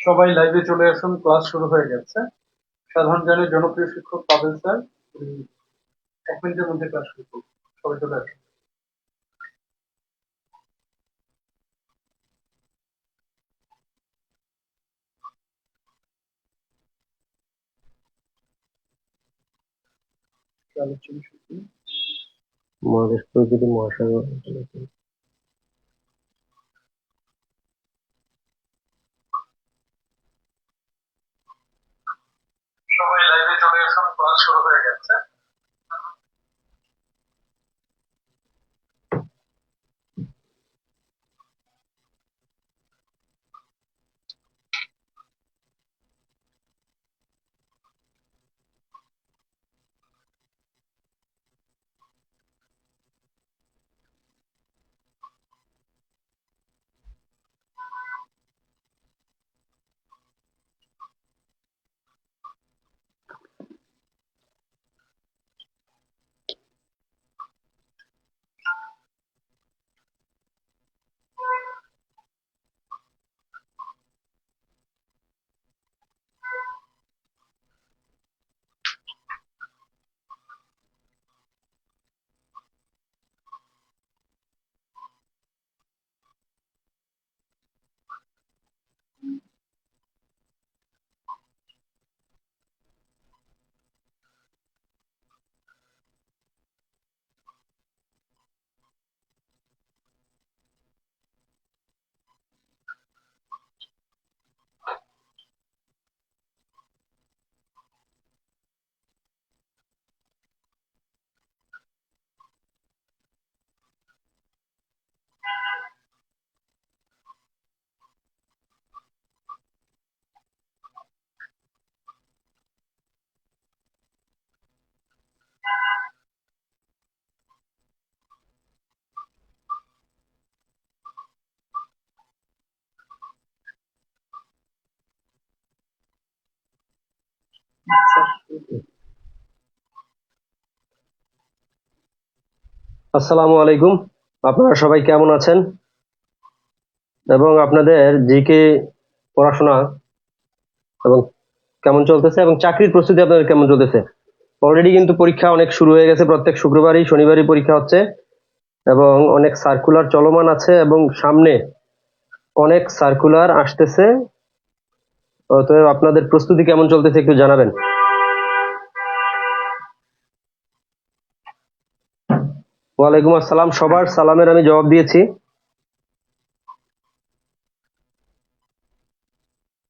সবাই লাইভে চলে আসুন, ক্লাস শুরু হয়ে গেছে। সাধারণ জ্ঞানের জনপ্রিয় শিক্ষক পাবেল স্যার 1 মিনিটের মধ্যে ক্লাস শুরু করব। সবাই চলে আসুন। আলোচনা শুরু করি। মহাদেশ পরিচিতি মহাসাগর সবাই লাইভে চলে আসুন, ক্লাস শুরু হয়ে গেছে। আসসালামু আলাইকুম। আপনারা সবাই কেমন আছেন এবং আপনাদের জিকে পড়াশোনা এবং কেমন চলতেছে এবং চাকরির প্রস্তুতি আপনাদের কেমন চলতেছে? অলরেডি কিন্তু পরীক্ষা অনেক শুরু হয়ে গেছে। প্রত্যেক শুক্রবারই শনিবারই পরীক্ষা হচ্ছে এবং অনেক সার্কুলার চলমান আছে এবং সামনে অনেক সার্কুলার আসতেছে। অতএব আপনাদের প্রস্তুতি কেমন চলতেছে একটু জানাবেন। ওয়ালাইকুম আসসালাম। সবার সালামের আমি জবাব দিয়েছি।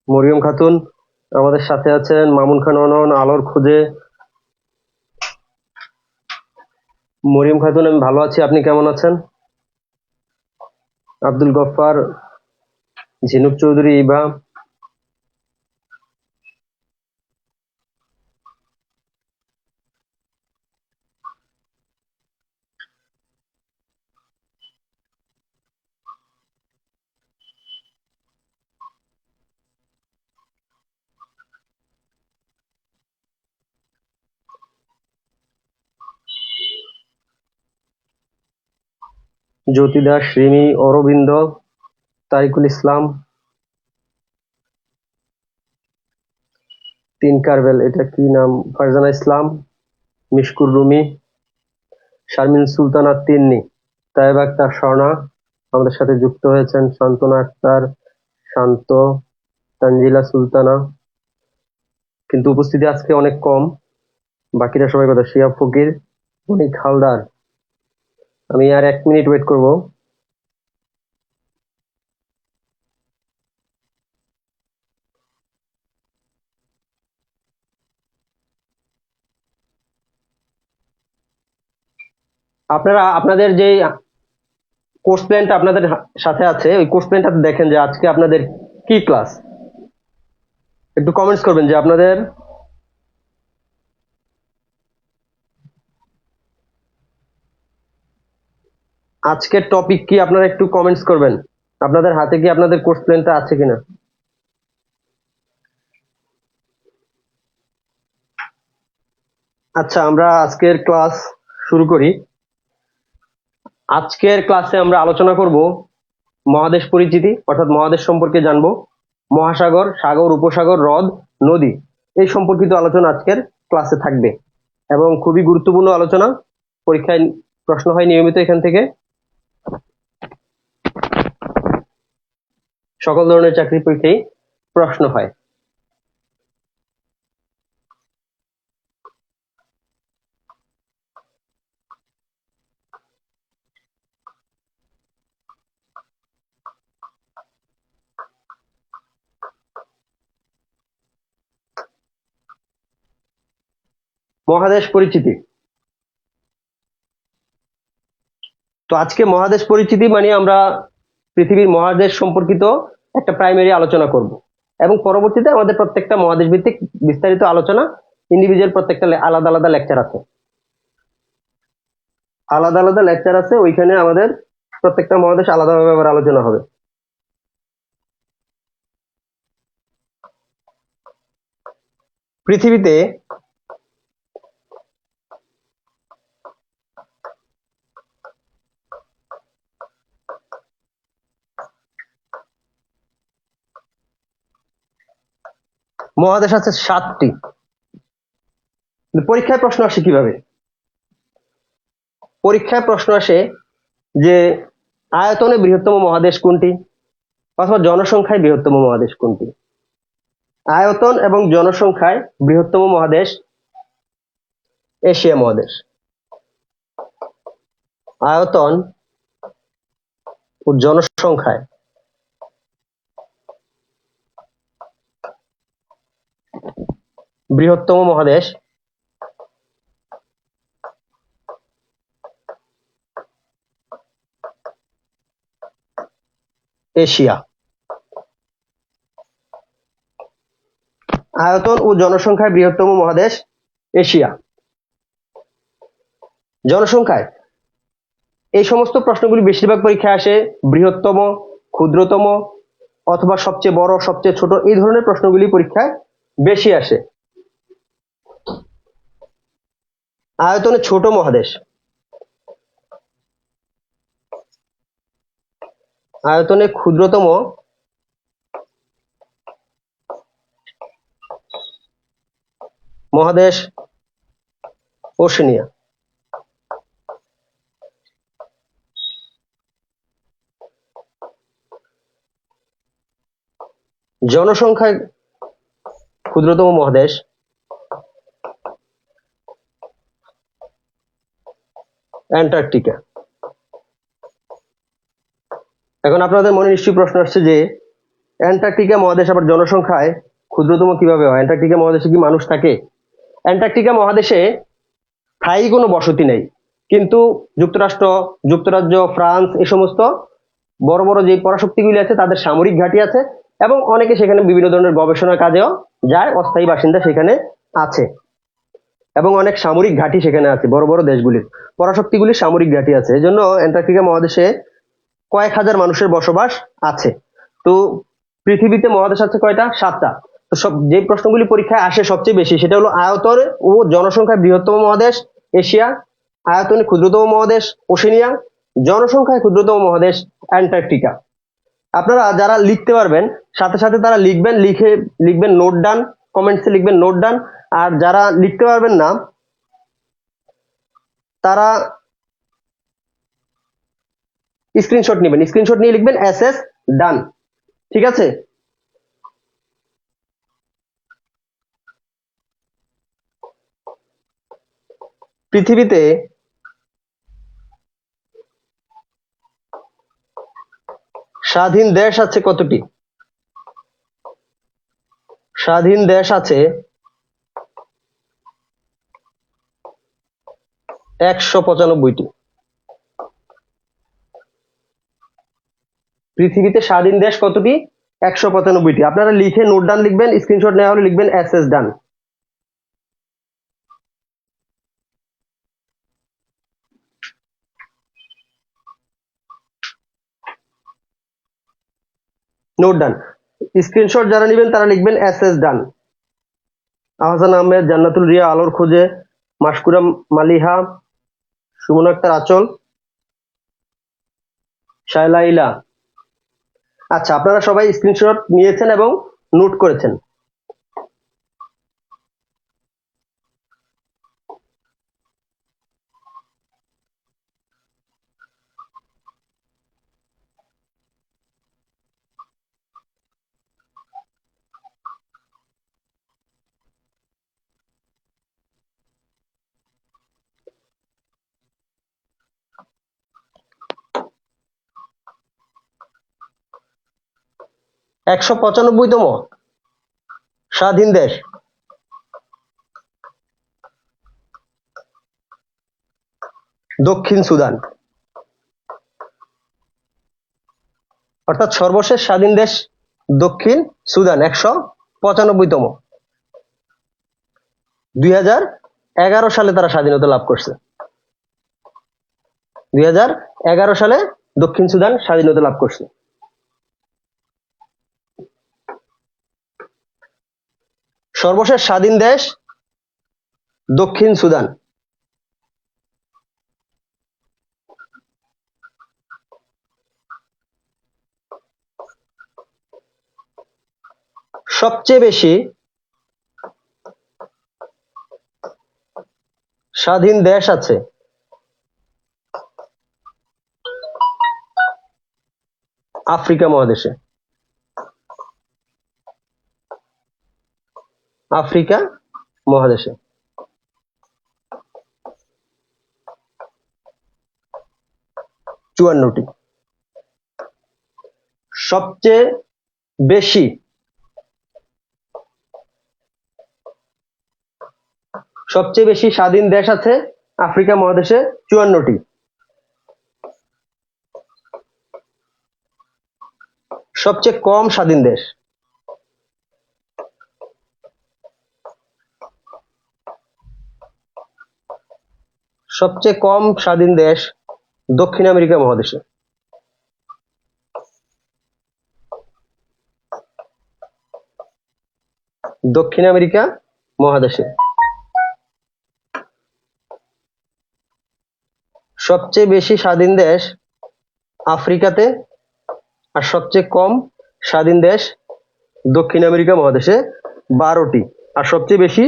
মরিয়ম খাতুন আমাদের সাথে আছেন, মামুন খান অনন, আলোর খুঁজে। মরিয়ম খাতুন আমি ভালো আছি, আপনি কেমন আছেন? আব্দুল গফফার, ঝিনুক চৌধুরী, ইভা, জ্যোতি দাস, রিমি, অরবিন্দ, তারিকুল ইসলাম, তিন কারবেল, এটা কি নাম? ফারজানা ইসলাম, মিশকুর রুমি, শারমিন সুলতানা তিন্নি, তায়েব আক্তার স্বর্ণা আমাদের সাথে যুক্ত হয়েছেন, শান্তনা আক্তার, শান্ত, তানজিলা সুলতানা। কিন্তু উপস্থিতি আজকে অনেক কম। বাকিরা সবাই কথা, শিয়া ফকির, অনিক হালদার। আমি আর 1 মিনিট ওয়েট করব। আপনারা আপনাদের যে কোর্স প্ল্যানটা আপনাদের সাথে আছে, ওই কোর্স প্ল্যানটাতে দেখেন যে আজকে আপনাদের কি ক্লাস। একটু কমেন্টস করবেন যে আপনাদের আজকের টপিক কি, আপনারা একটু কমেন্টস করবেন। আপনাদের হাতে কি আপনাদের কোর্স প্ল্যানটা আছে কিনা? আচ্ছা, আমরা আজকের ক্লাস শুরু করি। আজকের ক্লাসে আমরা আলোচনা করব মহাদেশ পরিচিতি, অর্থাৎ মহাদেশ সম্পর্কে জানবো। মহাসাগর, সাগর, উপসাগর, হ্রদ, নদী এই সম্পর্কিত আলোচনা আজকের ক্লাসে থাকবে এবং খুবই গুরুত্বপূর্ণ আলোচনা। পরীক্ষায় প্রশ্ন হয় নিয়মিত এখান থেকে। সকল ধরনের চাকরি পরীক্ষায় প্রশ্ন হয়। মহাদেশ পরিচিতি। তো আজকে মহাদেশ পরিচিতি মানে আমরা পৃথিবীর মহাদেশ সম্পর্কিত একটা প্রাইমারি আলোচনা করব এবং পরবর্তীতে আমাদের প্রত্যেকটা মহাদেশ ভিত্তিক বিস্তারিত আলোচনা, ইন্ডিভিজুয়াল প্রত্যেকটা আলাদা আলাদা লেকচার আছে, ওইখানে আমাদের প্রত্যেকটা মহাদেশ আলাদাভাবে আবার আলোচনা হবে। পৃথিবীতে মহাদেশ আছে 7টি। পরীক্ষায় প্রশ্ন আসে কিভাবে? পরীক্ষায় প্রশ্ন আসে যে আয়তনে বৃহত্তম মহাদেশ কোনটি, অথবা জনসংখ্যায় বৃহত্তম মহাদেশ কোনটি। আয়তন এবং জনসংখ্যায় বৃহত্তম মহাদেশ এশিয়া মহাদেশ। আয়তন ও জনসংখ্যায় বৃহত্তম মহাদেশ এশিয়া। আয়তন ও জনসংখ্যায় বৃহত্তম মহাদেশ এশিয়া। জনসংখ্যায় এই সমস্ত প্রশ্নগুলি বেশিরভাগ পরীক্ষায় আসে বৃহত্তম, ক্ষুদ্রতম, অথবা সবচেয়ে বড়, সবচেয়ে ছোট, এই ধরনের প্রশ্নগুলি পরীক্ষায় বেশি আসে। আয়তনে ছোট মহাদেশ, আয়তনে ক্ষুদ্রতম মহাদেশ ওশেনিয়া। জনসংখ্যায় ক্ষুদ্রতম মহাদেশ অ্যান্টার্কটিকা। এখন আপনাদের মনে নিশ্চয়ই প্রশ্ন আসছে যে অ্যান্টার্কটিকা মহাদেশ আবার জনসংখ্যায় ক্ষুদ্রতম কিভাবে হয়? অ্যান্টার্কটিকা মহাদেশে কি মানুষ থাকে? অ্যান্টার্কটিকা মহাদেশে স্থায়ী কোনো বসতি নেই, কিন্তু যুক্তরাষ্ট্র, যুক্তরাজ্য, ফ্রান্স এই সমস্ত বড় বড় যে পরাশক্তিগুলি আছে তাদের সামরিক ঘাঁটি আছে এবং অনেকে সেখানে বিভিন্ন ধরনের গবেষণার কাজেও যায়, অস্থায়ী বাসিন্দা সেখানে আছে এবং অনেক সামরিক ঘাঁটি সেখানে আছে। বড় বড় দেশগুলির পরাশক্তিগুলির সামরিক ঘাঁটি আছে, এই জন্য অ্যান্টার্কটিকা মহাদেশে কয়েক হাজার মানুষের বসবাস আছে। তো পৃথিবীতে মহাদেশ আছে কয়টা? 7টা। তো সব যে প্রশ্নগুলি পরীক্ষায় আসে সবচেয়ে বেশি সেটা হলো আয়তন ও জনসংখ্যায় বৃহত্তম মহাদেশ এশিয়া, আয়তনে ক্ষুদ্রতম মহাদেশ ওশেনিয়া, জনসংখ্যায় ক্ষুদ্রতম মহাদেশ অ্যান্টার্কটিকা। আপনারা যারা লিখতে পারবেন সাথে সাথে তারা লিখবেন নোট ডান, কমেন্টসে লিখবেন নোট ডান। আর যারা লিখতে পারবেন না তারা স্ক্রিনশট নেবেন, স্ক্রিনশট নিয়ে লিখবেন এসএস ডান। ঠিক আছে? পৃথিবীতে স্বাধীন দেশ আছে কতটি? স্বাধীন দেশ আছে 195টি। পৃথিবীতে স্বাধীন দেশ কতটি? 195টি। আপনারা লিখে নোট ডান লিখবেন, স্ক্রিনশট নেওয়া হলে লিখবেন এসএস ডান। নোট ডান। স্ক্রিনশট যারা নেবেন তারা লিখবেন এসএস ডান। আহসান আহমেদ, জান্নাতুল রিয়া, আলোর খোঁজে, মাসকুরা মালিহা, সুমন আক্তার আঁচল, শায়লা ইলা, আচ্ছা, আপনারা সবাই স্ক্রিনশট নিয়েছেন এবং নোট করেছেন। একশো 95তম স্বাধীন দেশ দক্ষিণ সুদান, অর্থাৎ সর্বশেষ স্বাধীন দেশ দক্ষিণ সুদান 195তম। 2011 সালে তারা স্বাধীনতা লাভ করছে। 2011 সালে দক্ষিণ সুদান স্বাধীনতা লাভ করছে। সর্বশেষ স্বাধীন দেশ দক্ষিণ সুদান। সবচেয়ে বেশি স্বাধীন দেশ আছে আফ্রিকা মহাদেশে। আফ্রিকা মহাদেশে 54টি। সবচেয়ে বেশি স্বাধীন দেশ আছে আফ্রিকা মহাদেশে 54টি। সবচেয়ে কম স্বাধীন দেশ দক্ষিণ আমেরিকা মহাদেশে। দক্ষিণ আমেরিকা মহাদেশে সবচেয়ে বেশি স্বাধীন দেশ আফ্রিকাতে, আর সবচেয়ে কম স্বাধীন দেশ দক্ষিণ আমেরিকা মহাদেশে 12টি, আর সবচেয়ে বেশি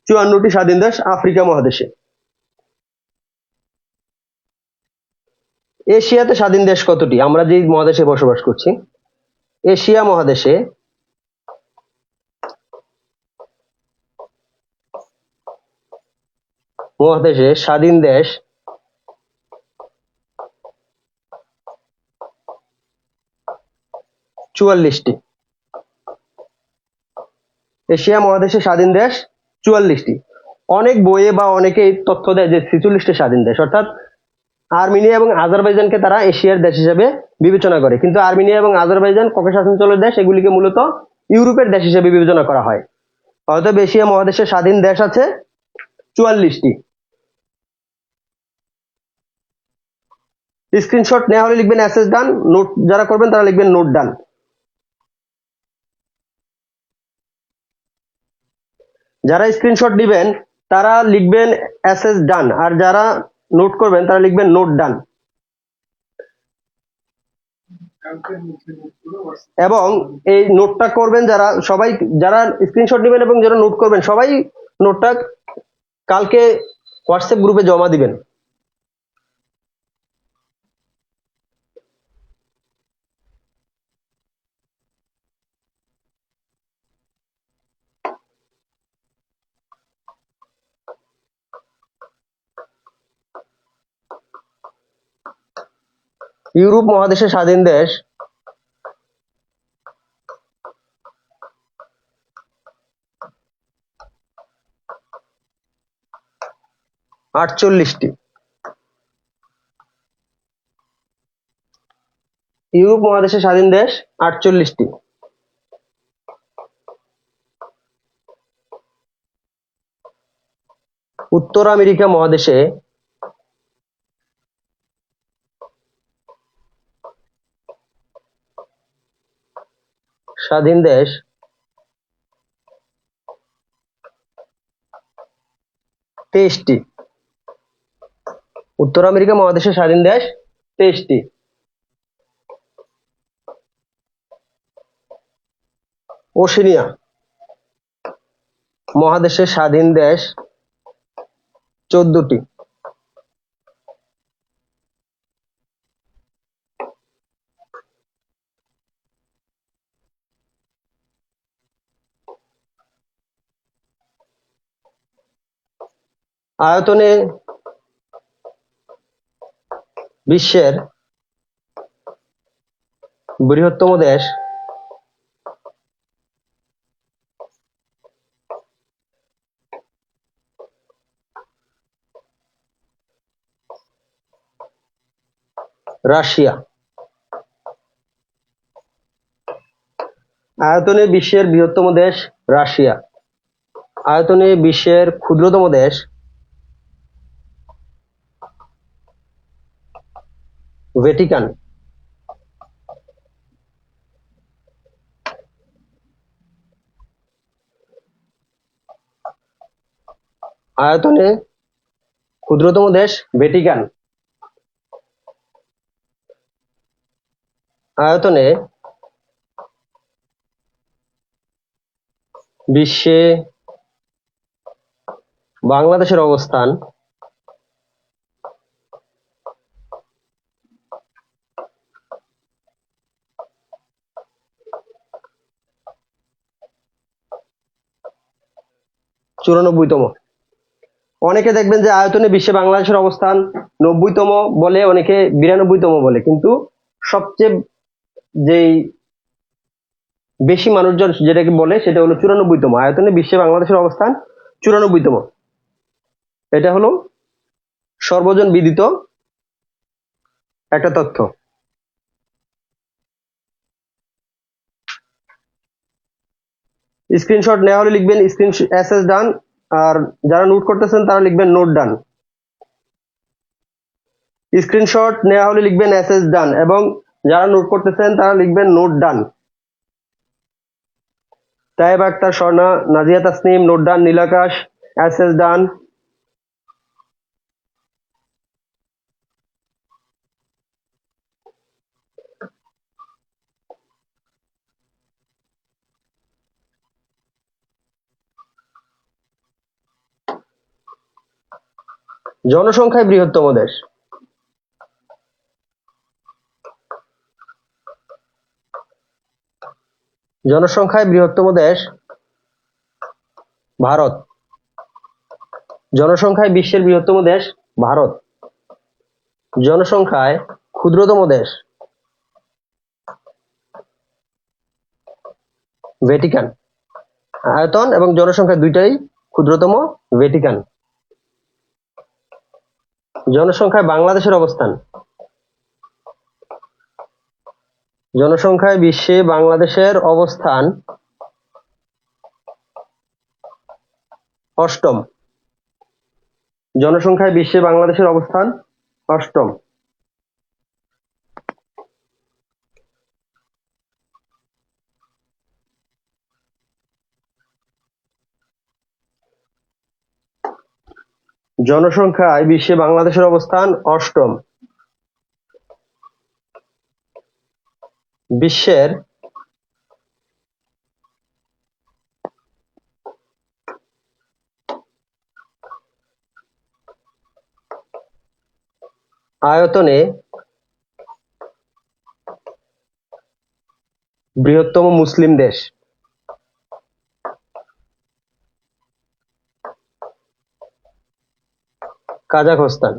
54টি স্বাধীন দেশ আফ্রিকা মহাদেশে। এশিয়াতে স্বাধীন দেশ কতটি? আমরা যে মহাদেশে বসবাস করছি, এশিয়া মহাদেশে স্বাধীন দেশ 44টি। এশিয়া মহাদেশে স্বাধীন দেশ 44টি। অনেক বইয়ে বা অনেকেই তথ্য দেয় যে 46টি স্বাধীন দেশ, অর্থাৎ আর্মেনিয়া এবং আজারবাইজানকে তারা এশিয়ার দেশ হিসেবে বিবেচনা করে, কিন্তু আর্মেনিয়া এবং আজারবাইজান ককেশাস অঞ্চলের দেশ, এগুলিকে মূলত ইউরোপের দেশ হিসেবে বিবেচনা করা হয়। অতএব এশিয়া মহাদেশে স্বাধীন দেশ আছে 44টি। স্ক্রিনশট নেওয়া হলে লিখবেন এসএস ডান, নোট যারা করবেন তারা লিখবেন নোট ডান। যারা স্ক্রিনশট দিবেন তারা লিখবেন এসএস ডান, আর যারা নোট করবেন তারা লিখবেন নোট ডান। এবং এই নোটটা করবেন যারা স্ক্রিনশট দিবেন এবং যারা নোট করবেন সবাই নোটটা কালকে হোয়াটসঅ্যাপ গ্রুপে জমা দিবেন। ইউরোপ মহাদেশে স্বাধীন দেশ 48টি। ইউরোপ মহাদেশে স্বাধীন দেশ 48টি। উত্তর আমেরিকা মহাদেশে স্বাধীন দেশ 23টি। উত্তর আমেরিকা মহাদেশে স্বাধীন দেশ 23টি। ওশেনিয়া মহাদেশের স্বাধীন দেশ 14টি। আয়তনে বিশ্বের বৃহত্তম দেশ রাশিয়া। আয়তনে বিশ্বের বৃহত্তম দেশ রাশিয়া। আয়তনে বিশ্বের ক্ষুদ্রতম দেশ ভ্যাটিকান। আয়তনে ক্ষুদ্রতম দেশ ভ্যাটিকান। আয়তনে বিশ্বে বাংলাদেশের অবস্থান 94তম। অনেকে দেখবেন যে আয়তনে বিশ্বে বাংলাদেশের অবস্থান 90তম বলে, অনেকে 92তম বলে, কিন্তু সবচেয়ে যেই বেশি মানুষজন যেটাকে বলে সেটা হলো 94তম। আয়তনে বিশ্বে বাংলাদেশের অবস্থান 94তম। এটা হলো সর্বজন বিদিত একটা তথ্য। স্ক্রিনশট নেওয়া হলে লিখবেন স্ক্রিন এসএস ডান, আর যারা নোট করতেছেন তারা লিখবেন নোট ডান। স্ক্রিনশট নেওয়া হলে লিখবেন এসএস ডান, এবং যারা নোট করতেছেন তারা লিখবেন নোট ডান। তাইব আক্তার, স্বর্ণা, নাজিয়া তাসনিম, নোট ডান। নীলাকাশ, এসএস ডান। জনসংখ্যায় বৃহত্তম দেশ জনসংখ্যায় বৃহত্তম দেশ ভারত। জনসংখ্যায় বিশ্বের বৃহত্তম দেশ ভারত। জনসংখ্যায় ক্ষুদ্রতম দেশ ভ্যাটিকান। আয়তন এবং জনসংখ্যা দুইটাই ক্ষুদ্রতম ভ্যাটিকান। জনসংখ্যায় বাংলাদেশের অবস্থান। জনসংখ্যায় বিশ্বে বাংলাদেশের অবস্থান 8ম। জনসংখ্যায় বিশ্বে বাংলাদেশের অবস্থান 8ম। জনসংখ্যায় বিশ্বে বাংলাদেশের অবস্থান 8ম। বিশ্বের আয়তনে বৃহত্তম মুসলিম দেশ কাজাখস্তান।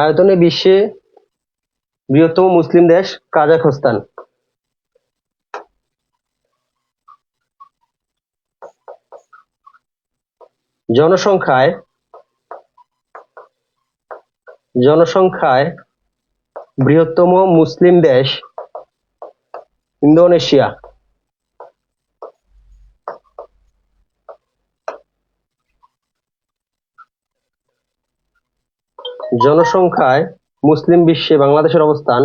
আয়তনে বিশ্বে বৃহত্তম মুসলিম দেশ কাজাখস্তান। জনসংখ্যায় বৃহত্তম মুসলিম দেশ ইন্দোনেশিয়া। জনসংখ্যায় মুসলিম বিশ্বে বাংলাদেশের অবস্থান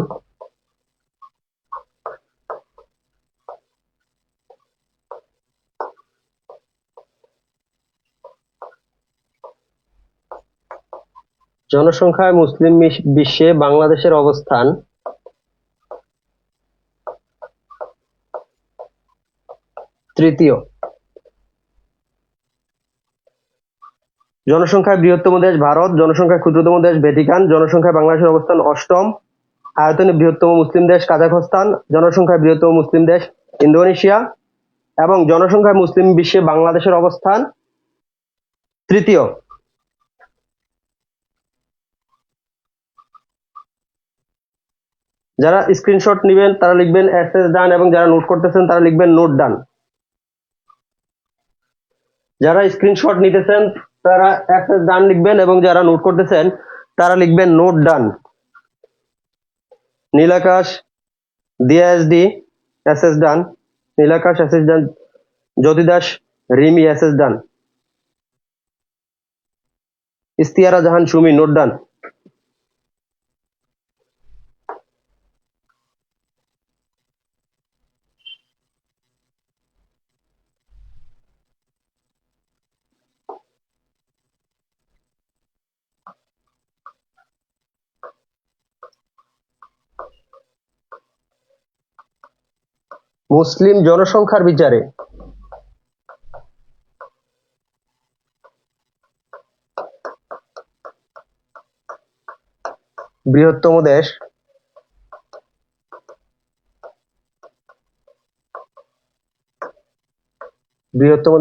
'জনসংখ্যায় মুসলিম বিশ্বে বাংলাদেশের অবস্থান তৃতীয়। জনসংখ্যায় বৃহত্তম দেশ ভারত, জনসংখ্যায় ক্ষুদ্রতম দেশ ভ্যাটিকান, জনসংখ্যায় বাংলাদেশের অবস্থান অষ্টম, আয়তনে বৃহত্তম মুসলিম দেশ কাজাখস্তান, জনসংখ্যায় বৃহত্তম মুসলিম দেশ ইন্দোনেশিয়া এবং জনসংখ্যায় মুসলিম বিশ্বে বাংলাদেশের অবস্থান তৃতীয়। যারা স্ক্রিনশট নেবেন তারা লিখবেন এসএস ডান এবং যারা নোট করতেছেন তারা লিখবেন নোট ডান। যারা স্ক্রিনশট নিতেছেন তারা এসএস ডান লিখবেন এবং যারা নোট করতেছেন তারা লিখবেন নোট ডান। নীলাকাশ ডিএসডি এসএস ডান, নীলাকাশ এসএস ডান, জ্যোতিদাস রিমি এসএস ডান, ইস্তিয়ারা জাহান সুমি নোট ডান। মুসলিম জনসংখ্যার বিচারে বৃহত্তম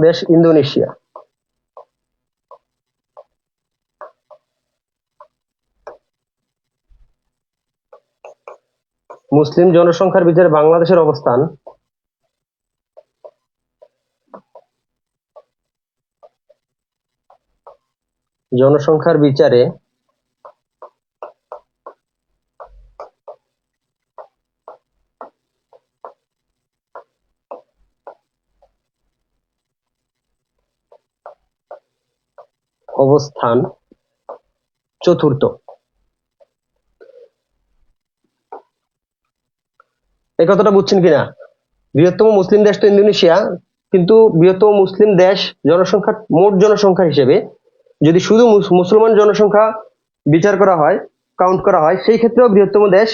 দেশ ইন্দোনেশিয়া। মুসলিম জনসংখ্যার বিচারে বাংলাদেশের অবস্থান জনসংখ্যার বিচারে অবস্থান চতুর্থ। এই কথাটা বুঝছেন কিনা? বৃহত্তম মুসলিম দেশ তো ইন্দোনেশিয়া, কিন্তু বৃহত্তম মুসলিম দেশ জনসংখ্যা মোট জনসংখ্যা হিসেবে যদি শুধু মুসলমান জনসংখ্যা বিচার করা হয়, কাউন্ট করা হয়, সেই ক্ষেত্রেও বৃহত্তম দেশ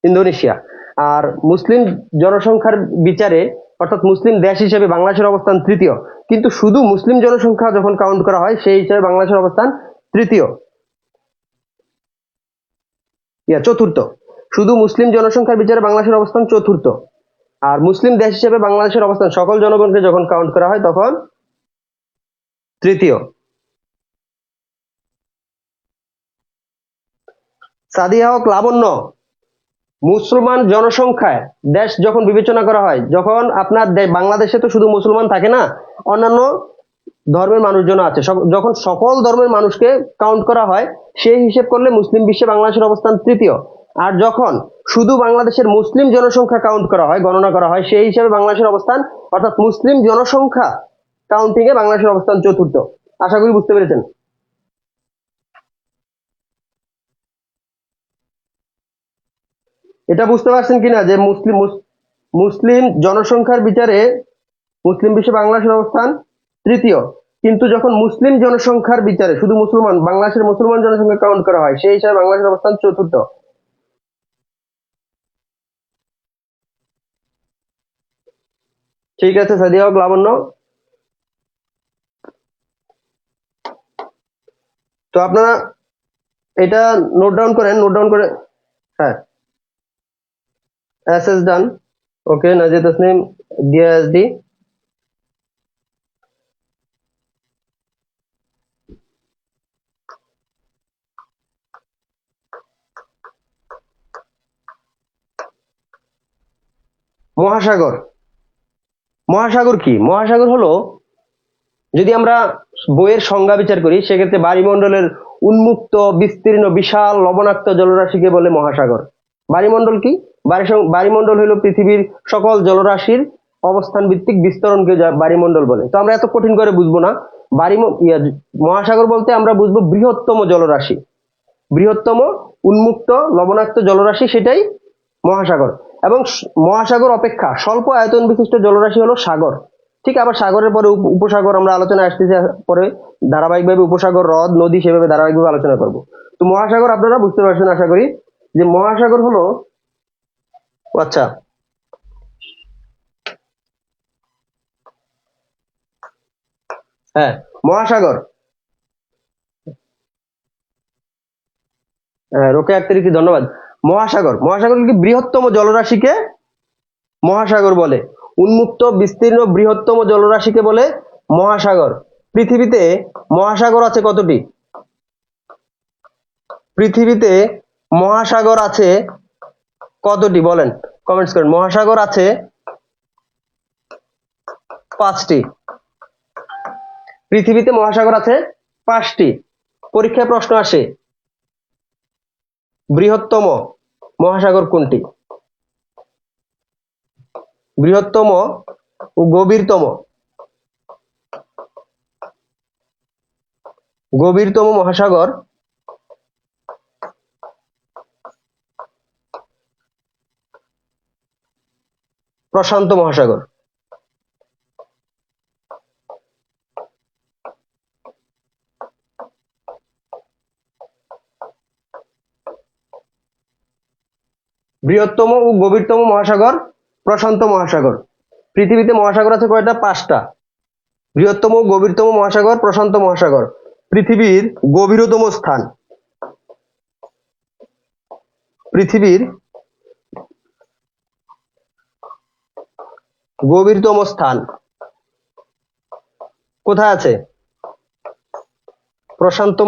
ইন্দোনেশিয়া। আর মুসলিম জনসংখ্যার বিচারে অর্থাৎ মুসলিম দেশ হিসেবে বাংলাদেশের অবস্থান তৃতীয়, কিন্তু শুধু মুসলিম জনসংখ্যা যখন কাউন্ট করা হয় সেই হিসাবে বাংলাদেশের অবস্থান তৃতীয়, চতুর্থ। শুধু মুসলিম জনসংখ্যার বিচারে বাংলাদেশের অবস্থান চতুর্থ, আর মুসলিম দেশ হিসেবে বাংলাদেশের অবস্থান সকল জনগণকে যখন কাউন্ট করা হয় তখন তৃতীয়। সাদিয়া হক লাবণ্য, মুসলমান জনসংখ্যায় দেশ যখন বিবেচনা করা হয়, যখন আপনার বাংলাদেশে তো শুধু মুসলমান থাকে না, অন্যান্য ধর্মের মানুষজন আছে, যখন সকল ধর্মের মানুষকে কাউন্ট করা হয় সেই হিসেব করলে মুসলিম বিশ্বে বাংলাদেশের অবস্থান তৃতীয়। আর যখন শুধু বাংলাদেশের মুসলিম জনসংখ্যা কাউন্ট করা হয়, গণনা করা হয়, সেই হিসেবে বাংলাদেশের অবস্থান অর্থাৎ মুসলিম জনসংখ্যা কাউন্টিং এ বাংলাদেশের অবস্থান চতুর্থ। আশা করি বুঝতে পেরেছেন। এটা বুঝতে পারছেন কিনা যে মুসলিম জনসংখ্যার বিচারে মুসলিম বিশ্বে বাংলাদেশের অবস্থান তৃতীয়, কিন্তু যখন মুসলিম জনসংখ্যার বিচারে শুধু মুসলমান বাংলাদেশের মুসলমান জনসংখ্যা কাউন্ট করা হয় সেই হিসাবে বাংলাদেশের অবস্থান চতুর্থ। ঠিক আছে সাদিয়া হক লাবণ্য, তো আপনারা এটা নোট ডাউন করেন, নোট ডাউন করে। হ্যাঁ, এস এস ডান, ওকে। নাজিয়া তাসনিম ডিএসডি, মহাসাগর। মহাসাগর কি? মহাসাগর হলো, যদি আমরা বইয়ের সংজ্ঞা বিচার করি সেক্ষেত্রে বায়ুমণ্ডলের উন্মুক্ত বিস্তীর্ণ বিশাল লবণাক্ত জলরাশিকে বলে মহাসাগর। বায়ুমণ্ডল কি? বায়ুমণ্ডল হলো পৃথিবীর সকল জলরাশির অবস্থান ভিত্তিক বিস্তরণকে বায়ুমণ্ডল বলে। তো আমরা এত কঠিন করে বুঝবো না। মহাসাগর বলতে আমরা বুঝবো বৃহত্তম জলরাশি, বৃহত্তম উন্মুক্ত লবণাক্ত জলরাশি, সেটাই মহাসাগর। এবং মহাসাগর অপেক্ষা স্বল্প আয়তন বিশিষ্ট জলরাশি হলো সাগর। ঠিক, আবার সাগরের পরে উপসাগর আমরা আলোচনায় আসতেছি, পরে ধারাবাহিকভাবে উপসাগর, হ্রদ, নদী সেভাবে ধারাবাহিকভাবে আলোচনা করব। তো মহাসাগর আপনারা বুঝতে পারছেন আশা করি, যে মহাসাগর হলো, আচ্ছা হ্যাঁ, মহাসাগর। রোকেয়া আক্তারকে ধন্যবাদ। মহাসাগর, মহাসাগর কি বৃহত্তম জলরাশিকে মহাসাগর বলে। উন্মুক্ত বিস্তীর্ণ বৃহত্তম জলরাশিকে বলে মহাসাগর। পৃথিবীতে মহাসাগর আছে কতটি? পৃথিবীতে মহাসাগর আছে কতটি বলেন, কমেন্টস করেন। মহাসাগর আছে 5টি। পৃথিবীতে মহাসাগর আছে 5টি। পরীক্ষায় প্রশ্ন আসে, বৃহত্তম মহাসাগর কোনটি? বৃহত্তম ও গভীরতম। গভীরতম মহাসাগর প্রশান্ত মহাসাগর। বৃহত্তম ও গভীরতম মহাসাগর প্রশান্ত মহাসাগর। পৃথিবীতে মহাসাগর আছে কয়টা? 5টা। বৃহত্তম ও গভীরতম মহাসাগর প্রশান্ত মহাসাগর। পৃথিবীর গভীরতম স্থান, পৃথিবীর গভীরতম স্থান কোথায় আছে? প্রশান্ত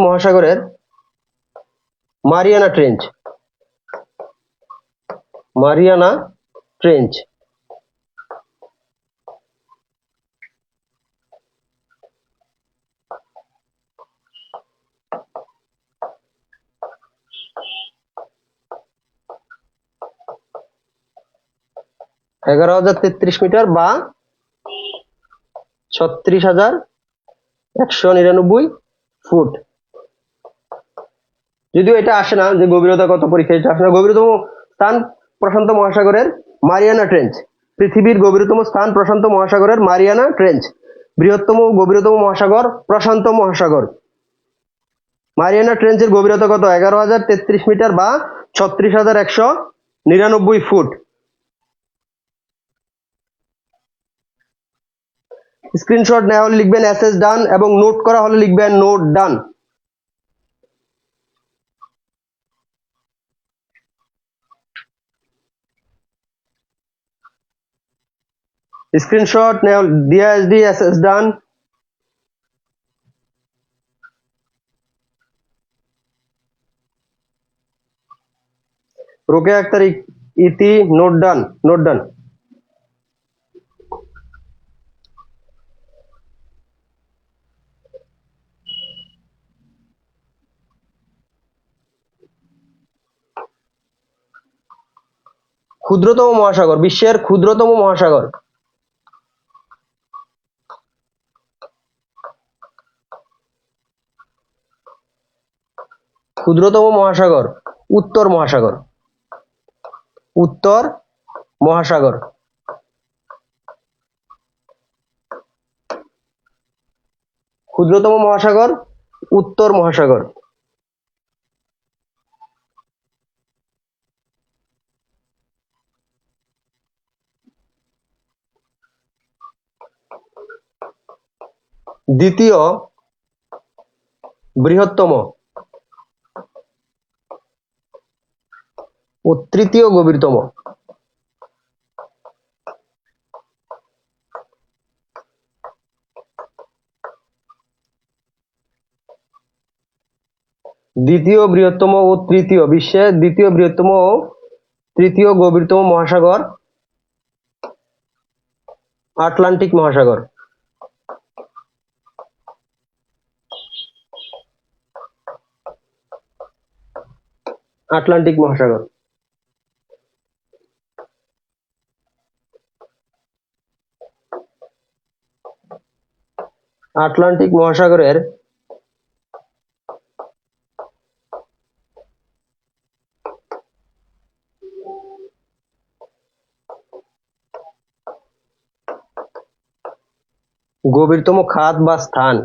মহাসাগরের Mariana Trench. Mariana Trench. (11,033 metre বা 36,199 ফুট। যদিও এটা আসে না যে গভীরতা কত, পরীক্ষা এটা আসে না। গভীরতম স্থান প্রশান্ত মহাসাগরের মারিয়ানা ট্রেঞ্চ। পৃথিবীর গভীরতম স্থান প্রশান্ত মহাসাগরের মারিয়ানা ট্রেঞ্চ। বৃহত্তম ও গভীরতম মহাসাগর প্রশান্ত মহাসাগর। মারিয়ানা ট্রেঞ্চের গভীরতা কত? 11,033 মিটার বা 36,199 ফুট। স্ক্রিনশট নেওয়া হলে লিখবেন এসএস ডান এবং নোট করা হলে লিখবেন নোট ডান। স্ক্রিনশট নেওয়া ডিএসডি এসএস ডান। রোকেয়া আক্তার ইতি নোট ডান, নোট ডান। ক্ষুদ্রতম মহাসাগর, বিশ্বের ক্ষুদ্রতম মহাসাগর। ক্ষুদ্রতম মহাসাগর উত্তর মহাসাগর। উত্তর মহাসাগর। ক্ষুদ্রতম মহাসাগর উত্তর মহাসাগর। দ্বিতীয় বৃহত্তম ও তৃতীয় গভীরতম। দ্বিতীয় বৃহত্তম ও তৃতীয়, বিশ্বের দ্বিতীয় বৃহত্তম ও তৃতীয় গভীরতম মহাসাগর আটলান্টিক মহাসাগর। আটলান্টিক মহাসাগর। আটলান্টিক মহাসাগরের গভীরতম খাত বা স্থান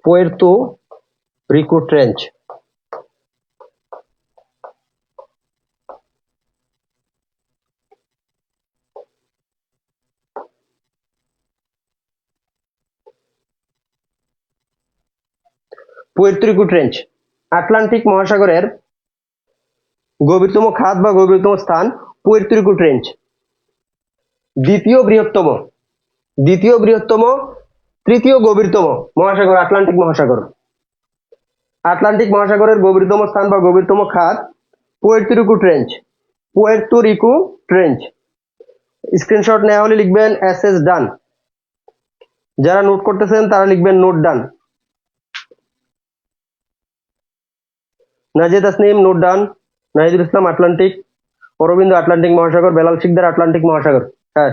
Puerto Rico trench. Puerto Rico trench Atlantic মহাসাগরের গভীরতম খাত বা গভীরতম স্থান পুয়ের্তো রিকো ট্রেঞ্চ। দ্বিতীয় বৃহত্তম, তৃতীয় গভীরতম মহাসাগর আটলান্টিক মহাসাগর। আটলান্টিক মহাসাগরের গভীরতম স্থান বা গভীরতম খাত Puerto Rico trench. Puerto Rico trench. Screenshot নেওয়া হলে লিখবেন এসএস ডান। যারা নোট করতেছেন তারা লিখবেন নোট ডান। নাজিয়া তাসনিম নোট ডান। নাহিদুল ইসলাম আটলান্টিক। অরবিন্দ আটলান্টিক মহাসাগর। বেলাল শিকদার আটলান্টিক মহাসাগর। হ্যাঁ,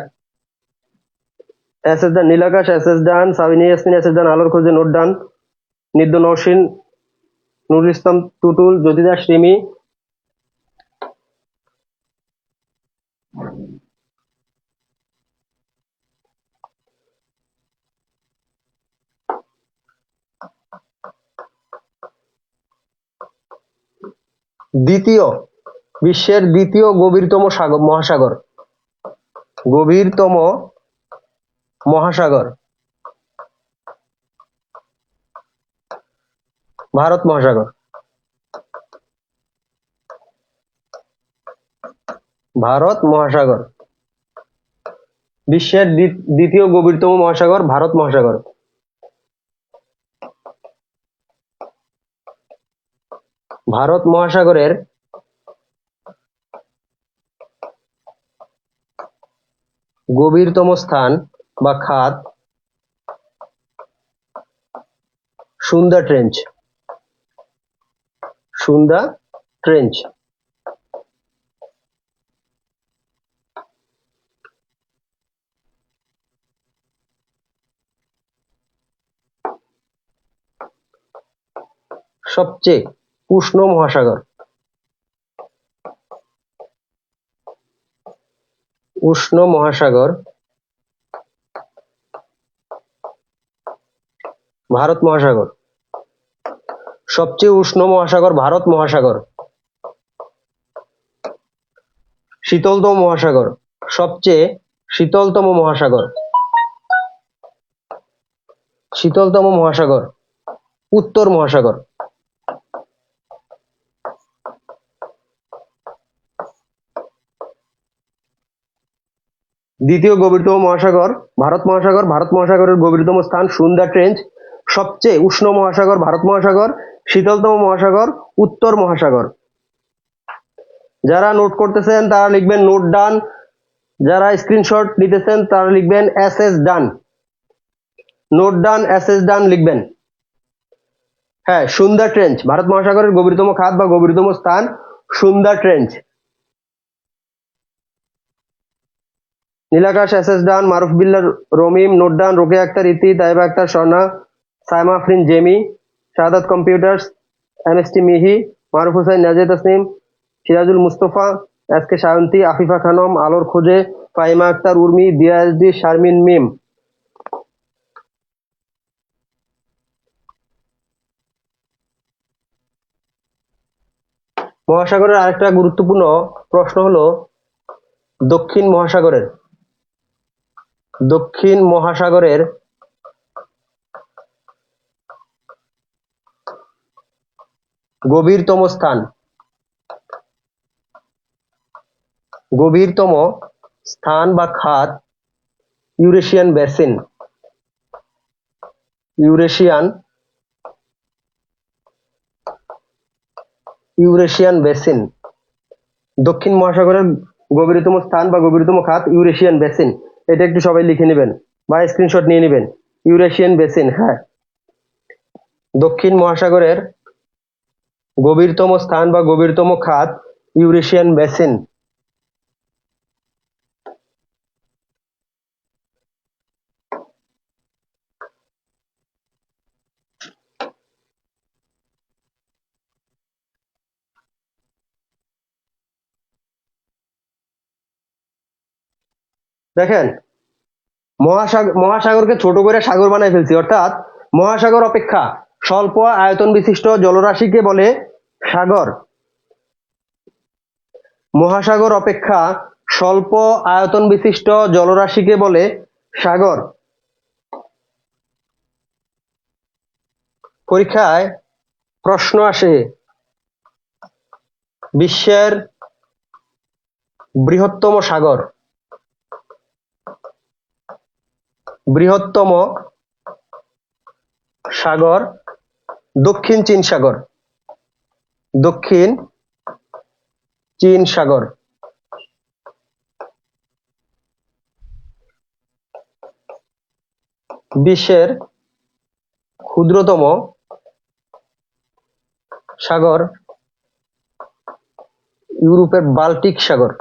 এসএস ডান। নীলাকাশ এসএস ডান। সাবিনী ইয়াসমিন এসএস ডান। আলোর খোঁজে নোট ডান। নিদ্য নওশিন, নুরুল ইসলাম টুটুল, জ্যোতিদা শ্রীমি। বিশ্বের দ্বিতীয় গভীরতম মহাসাগর। গভীরতম মহাসাগর ভারত মহাসাগর। ভারত মহাসাগর। বিশ্বের দ্বিতীয় গভীরতম মহাসাগর ভারত মহাসাগর। ভারত মহাসাগরের গভীরতম স্থান বা খাত সুন্দা ট্রেঞ্চ। সুন্দা ট্রেঞ্চ। সবচেয়ে উষ্ণ মহাসাগর। উষ্ণ মহাসাগর ভারত মহাসাগর। সবচেয়ে উষ্ণ মহাসাগর ভারত মহাসাগর। শীতলতম মহাসাগর। সবচেয়ে শীতলতম মহাসাগর। শীতলতম মহাসাগর উত্তর মহাসাগর। দ্বিতীয় গভীরতম মহাসাগর ভারত মহাসাগর। ভারত মহাসাগরের গভীরতম স্থান সুন্দা ট্রেঞ্চ। সবচেয়ে উষ্ণ মহাসাগর ভারত মহাসাগর। শীতলতম মহাসাগর উত্তর মহাসাগর। যারা নোট করতেছেন তারা লিখবেন নোট ডান। যারা স্ক্রিনশট নিতেছেন তারা লিখবেন এসএস ডান। নোট ডান, এসএস ডান লিখবেন। হ্যাঁ, সুন্দা ট্রেঞ্চ ভারত মহাসাগরের গভীরতম খাত বা গভীরতম স্থান সুন্দা ট্রেঞ্চ। নীলাকাশ এসএস ডান। মারুফ বিল্লাহ রমিম নোট ডান। রোকেয়া আক্তার ইতি, তাইবা আক্তার স্বর্ণা, সাইমা আফরিন জেমি, শাহাদাত কম্পিউটার্স, এমএসটি মিহি, মারুফ হোসেন, নাজিয়া তাসনিম, সিরাজুল মুস্তফা, এসকে সায়ন্তী, আফিফা খানম, আলোর খোঁজে, ফাহিমা আক্তার উর্মি, দিয়া এসডি, শারমিন মিম। মহাসাগরের আরেকটা গুরুত্বপূর্ণ প্রশ্ন হলো দক্ষিণ মহাসাগরের গভীরতম স্থান বা খাত ইউরেশিয়ান বেসিন। Eurasian basin. দক্ষিণ মহাসাগরের গভীরতম স্থান বা গভীরতম খাত ইউরেশিয়ান বেসিন। এটা একটু সবাই লিখে নেবেন বা স্ক্রিনশট নিয়ে নেবেন। Eurasian basin. হ্যাঁ, দক্ষিণ মহাসাগরের গভীরতম স্থান বা গভীরতম খাত ইউরেশিয়ান বেসিন। দেখেন, মহাসাগরকে ছোট করে সাগর বানায় ফেলছি, অর্থাৎ মহাসাগর অপেক্ষা স্বল্প আয়তন বিশিষ্ট জলরাশিকে বলে সাগর। মহাসাগর অপেক্ষা স্বল্প আয়তন বিশিষ্ট জলরাশিকে বলে সাগর। পরীক্ষায় প্রশ্ন আসে, বিশ্বের বৃহত্তম সাগর। বৃহত্তম সাগর দক্ষিণ চীন সাগর। দক্ষিণ চীন সাগর। বিশ্বের ক্ষুদ্রতম সাগর ইউরোপের বাল্টিক সাগর।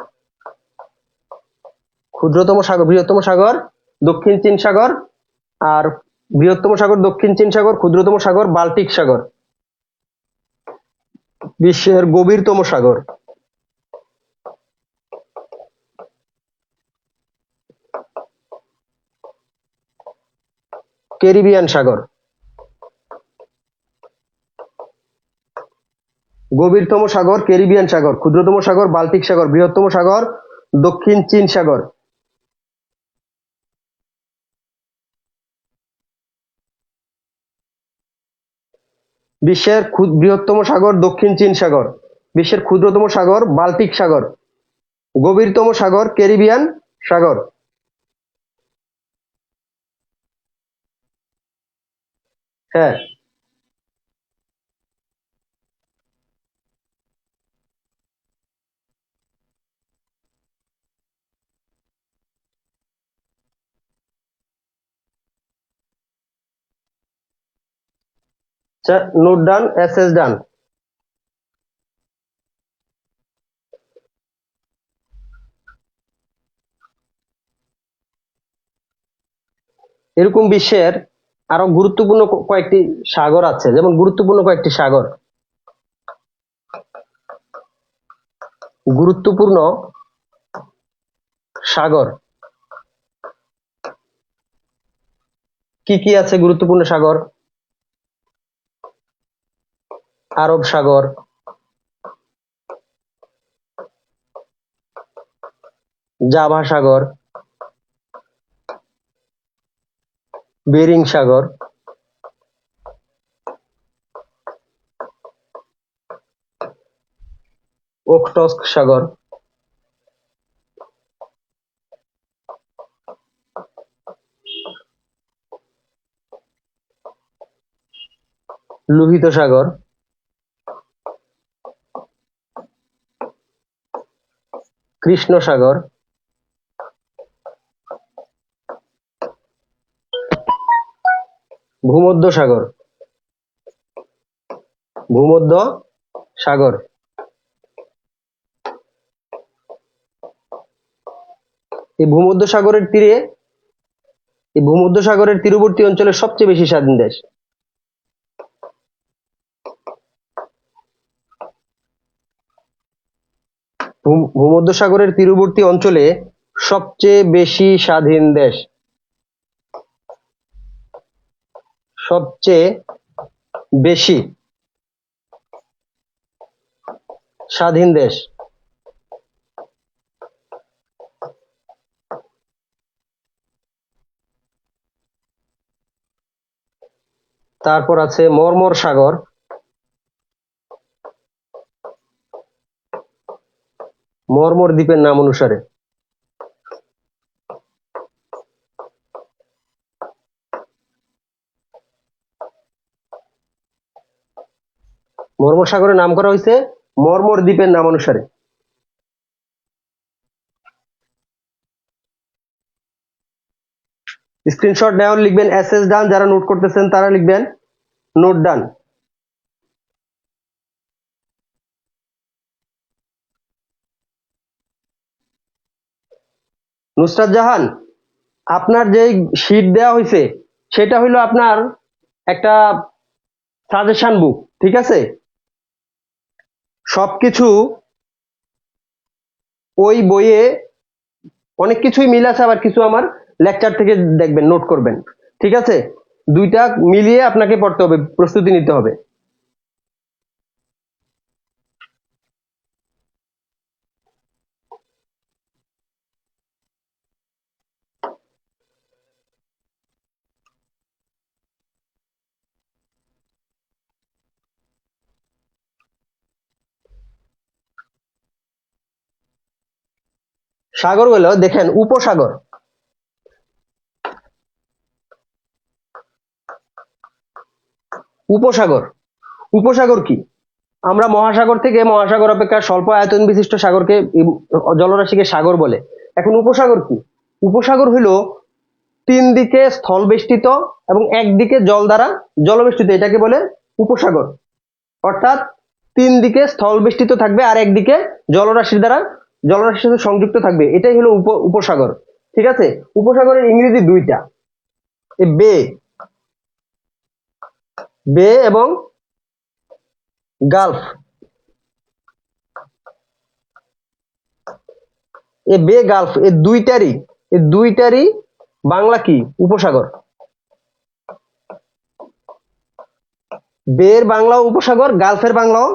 ক্ষুদ্রতম সাগর, বৃহত্তম সাগর দক্ষিণ চীন সাগর, আর বৃহত্তম সাগর দক্ষিণ চীন সাগর, ক্ষুদ্রতম সাগর বাল্টিক সাগর। বিশ্বের গভীরতম সাগর ক্যারিবিয়ান সাগর। গভীরতম সাগর ক্যারিবিয়ান সাগর, ক্ষুদ্রতম সাগর বাল্টিক সাগর, বৃহত্তম সাগর দক্ষিণ চীন সাগর। বিশ্বের বৃহত্তম সাগর দক্ষিণ চীন সাগর, বিশ্বের ক্ষুদ্রতম সাগর বাল্টিক সাগর, গভীরতম সাগর ক্যারিবিয়ান সাগর। হ্যাঁ, নোট ডান, এসএস ডান। এরকম বিশ্বের আরো গুরুত্বপূর্ণ কয়েকটি সাগর আছে, যেমন গুরুত্বপূর্ণ কয়েকটি সাগর। গুরুত্বপূর্ণ সাগর কি কি আছে? গুরুত্বপূর্ণ সাগর: আরব সাগর, জাভা সাগর, বেরিং সাগর, ওখটস্ক সাগর, লোহিত সাগর, কৃষ্ণ সাগর, ভূমধ্য সাগর। ভূমধ্য সাগর। এই ভূমধ্য সাগরের তীরবর্তী অঞ্চলের সবচেয়ে বেশি স্বাধীন দেশ। ভূমধ্য সাগরের তীরবর্তী অঞ্চলে সবচেয়ে বেশি স্বাধীন দেশ। সবচেয়ে বেশি স্বাধীন দেশ। তারপর আছে মর্মর সাগর। মর্মর দ্বীপের নাম অনুসারে। মর্মর সাগরের নাম করা হয়েছে মর্মর দ্বীপের নাম অনুসারে। স্ক্রিনশট নেওয়ার লিখবেন এসএস ডান, যারা নোট করতেছেন তারা লিখবেন নোট ডান। নুসরাত জাহান, আপনার যে শীট দেওয়া হয়েছে সেটা হইলো আপনার একটা সাজেশন বুক, ঠিক আছে? সবকিছু ওই বইয়ে অনেক কিছুই মিল আছে, আবার কিছু আমার লেকচার থেকে দেখবেন, নোট করবেন, ঠিক আছে? দুইটা মিলিয়ে আপনাকে পড়তে হবে, প্রস্তুতি নিতে হবে। সাগর হলো দেখেন উপসাগর। উপসাগর উপসাগর কি? আমরা মহাসাগর থেকে মহাসাগর অপেক্ষা স্বল্প আয়তন বিশিষ্ট সাগরকে জলরাশিকে সাগর বলে। এখন উপসাগর কি? উপসাগর হলো তিন দিকে স্থল বেষ্টিত এবং একদিকে জল দ্বারা জলবেষ্টিত, এটাকে বলে উপসাগর। অর্থাৎ তিন দিকে স্থল বেষ্টিত থাকবে আর একদিকে জলরাশির সাথে সংযুক্ত থাকবে, এটাই হলো উপসাগর। ঠিক আছে, উপসাগরের ইংরেজি দুইটা, বে বে এবং গালফ। বে গালফ এই দুইটারই বাংলা কি? উপসাগর। বের বাংলাও উপসাগর, গালফের বাংলাও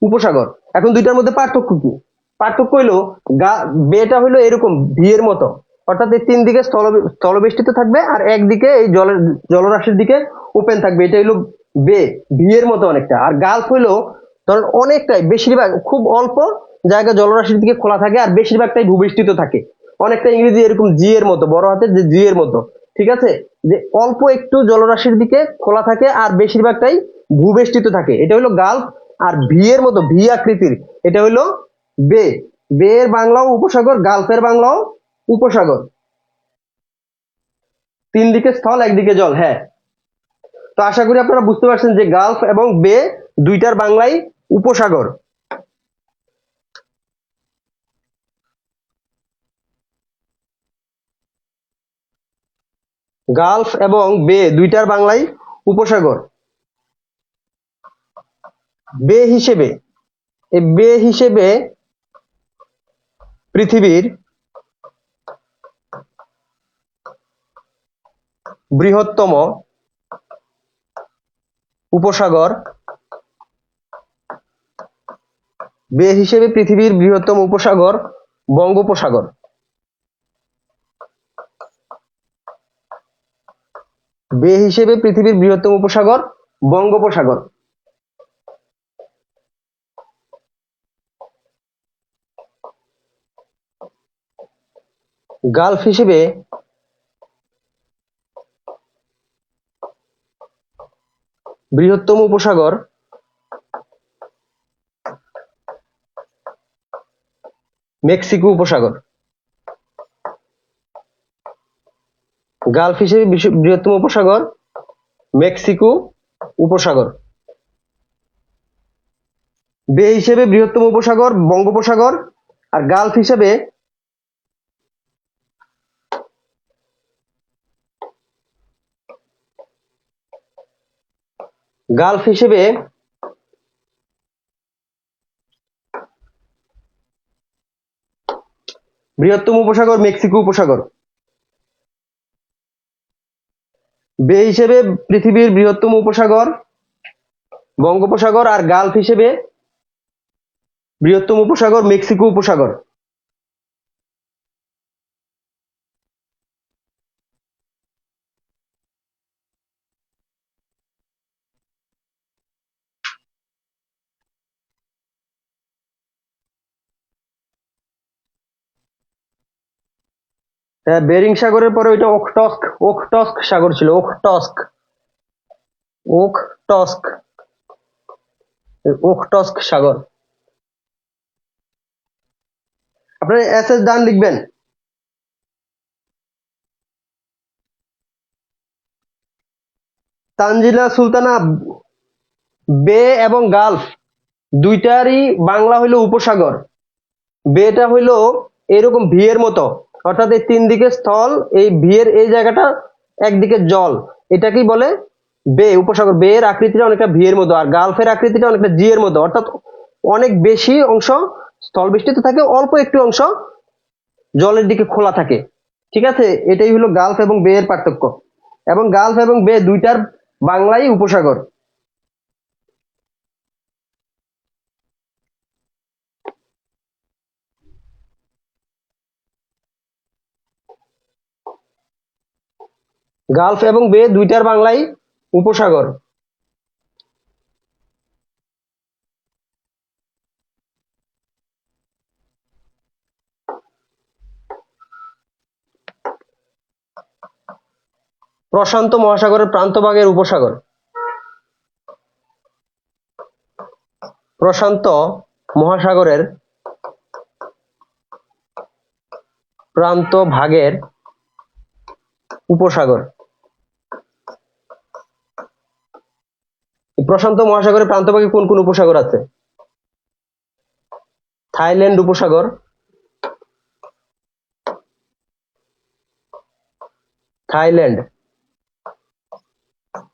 উপসাগর। এখন দুইটার মধ্যে পার্থক্য কি? পার্থক্য হইলো বেটা হইলো এরকম ভি এর মতো, অর্থাৎ এই তিন দিকে স্থলবেষ্টিত থাকবে আর একদিকে এই জলরাশির দিকে ওপেন থাকবে, এটা হইলো বে, ভি এর মতো অনেকটা। আর গালফ হইলো ধরেন অনেকটাই, বেশিরভাগ খুব অল্প জায়গা জলরাশির দিকে খোলা থাকে আর বেশিরভাগটাই ভূবেষ্টিত থাকে, অনেকটা ইংরেজি এরকম জি এর মতো, বড় হাতের যে জি এর মতো। ঠিক আছে, যে অল্প একটু জলরাশির দিকে খোলা থাকে আর বেশিরভাগটাই ভূবেষ্টিত থাকে, এটা হলো গালফ। আর ভি এর মতো, ভি আকৃতির, এটা হলো বে। বে এর বাংলাও উপসাগর, গালফের বাংলাও উপসাগর। তিন দিকে স্থল একদিকে জল। হ্যাঁ, তো আশা করি আপনারা বুঝতে পারছেন যে গালফ এবং বে দুইটার বাংলাই উপসাগর। গালফ এবং বে দুইটার বাংলাই উপসাগর। বে হিসেবে পৃথিবীর বৃহত্তম উপসাগর, বে হিসেবে পৃথিবীর বৃহত্তম উপসাগর বঙ্গোপসাগর। বে হিসেবে পৃথিবীর বৃহত্তম উপসাগর বঙ্গোপসাগর। গালফ হিসেবে বৃহত্তম উপসাগর মেক্সিকো উপসাগর। গালফ হিসেবে বৃহত্তম উপসাগর মেক্সিকো উপসাগর। বে হিসেবে বৃহত্তম উপসাগর বঙ্গোপসাগর। আর গালফ হিসেবে বৃহত্তম উপসাগর মেক্সিকো উপসাগর। বে হিসেবে পৃথিবীর বৃহত্তম উপসাগর বঙ্গোপসাগর আর গালফ হিসেবে বৃহত্তম উপসাগর মেক্সিকো উপসাগর। হ্যাঁ, বেরিং সাগরের পরে ওইটা ওখটস্ক সাগর ছিল, ওখটস্ক সাগর। আপনারা এসএস ডান লিখবেন। তানজিলা সুলতানা, বে এবং গালফ দুইটারই বাংলা হইলো উপসাগর। বেটা হইলো এরকম ভি এর মতো, অর্থাৎ এই তিন দিকে স্থল, এই ভি এর এই জায়গাটা একদিকে জল, এটাকেই বলে বে উপসাগর। বে এর আকৃতিটা অনেকটা ভি এর মতো আর গালফের আকৃতিটা অনেকটা জি এর মতো, অর্থাৎ অনেক বেশি অংশ স্থল বেষ্টিত থাকে, অল্প একটু অংশ জলের দিকে খোলা থাকে। ঠিক আছে, এটাই হলো গালফ এবং বে এর পার্থক্য। এবং গালফ এবং বে দুইটার বাংলাই উপসাগর। গালফ এবং বে দুইটার বাংলাই উপসাগর। প্রশান্ত মহাসাগরের প্রান্তভাগের উপসাগর। প্রশান্ত মহাসাগরের প্রান্তভাগের উপসাগর। প্রশান্ত মহাসাগরের প্রান্তভাগে কোন কোন উপসাগর আছে? থাইল্যান্ড উপসাগর,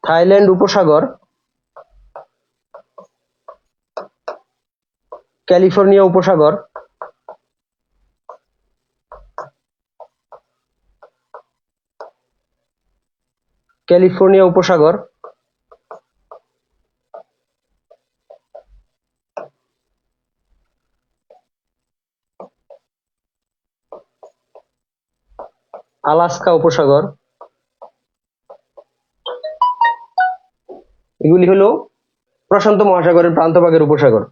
থাইল্যান্ড উপসাগর, ক্যালিফোর্নিয়া উপসাগর, আলাস্কা উপসাগর। এগুলি হলো প্রশান্ত মহাসাগরের প্রান্তভাগের উপসাগর।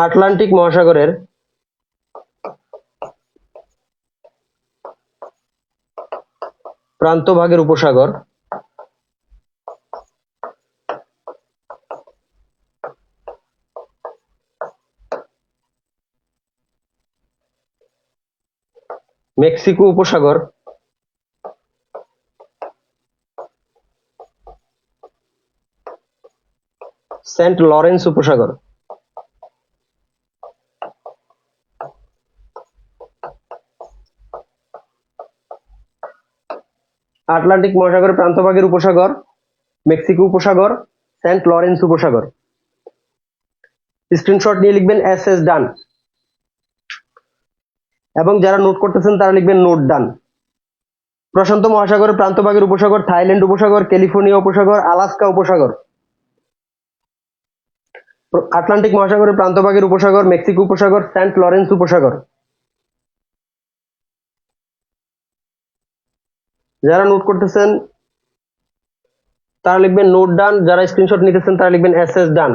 আটলান্টিক মহাসাগরের প্রান্তভাগের উপসাগর। মেক্সিকো উপসাগর, সেন্ট লরেন্স উপসাগর। আটলান্টিক মহাসাগরের প্রান্তভাগের উপসাগর, মেক্সিকো উপসাগর, সেন্ট লরেন্স উপসাগর। স্ক্রিনশট নিয়ে লিখবেন এস ডান, এবং যারা নোট করতেছেন তারা লিখবেন নোট ডান। প্রশান্ত মহাসাগরের প্রান্তভাগের উপসাগর, থাইল্যান্ড উপসাগর, ক্যালিফোর্নিয়া উপসাগর, আলাস্কা উপসাগর। আটলান্টিক মহাসাগরের প্রান্তভাগের উপসাগর, মেক্সিকো উপসাগর, সেন্ট লরেন্স উপসাগর। যারা নোট করতেছেন তারা লিখবেন নোট ডান, যারা স্ক্রিনশট নিতেছেন তারা লিখবেন এস ডান।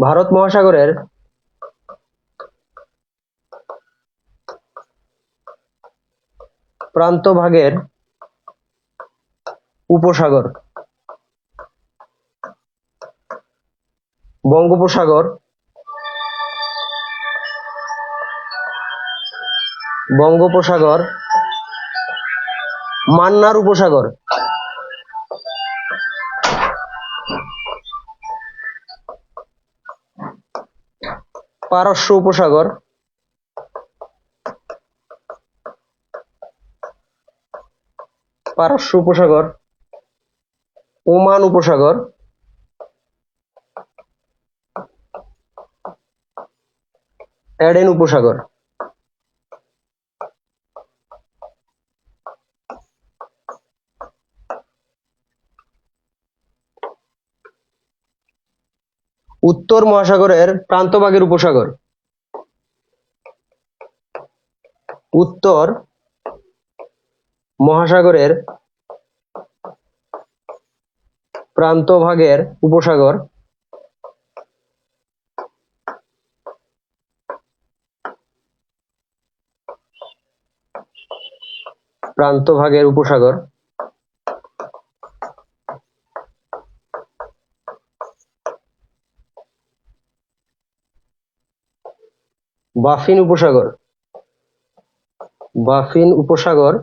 ভারত মহাসাগরের প্রান্তভাগের উপসাগর, বঙ্গোপসাগর, মান্নার উপসাগর, পারস্য উপসাগর, ওমান উপসাগর, এডেন উপসাগর। উত্তর মহাসাগরের প্রান্তভাগের উপসাগর, উত্তর মহাসাগরের প্রান্তভাগের উপসাগর, বাফিন উপসাগর,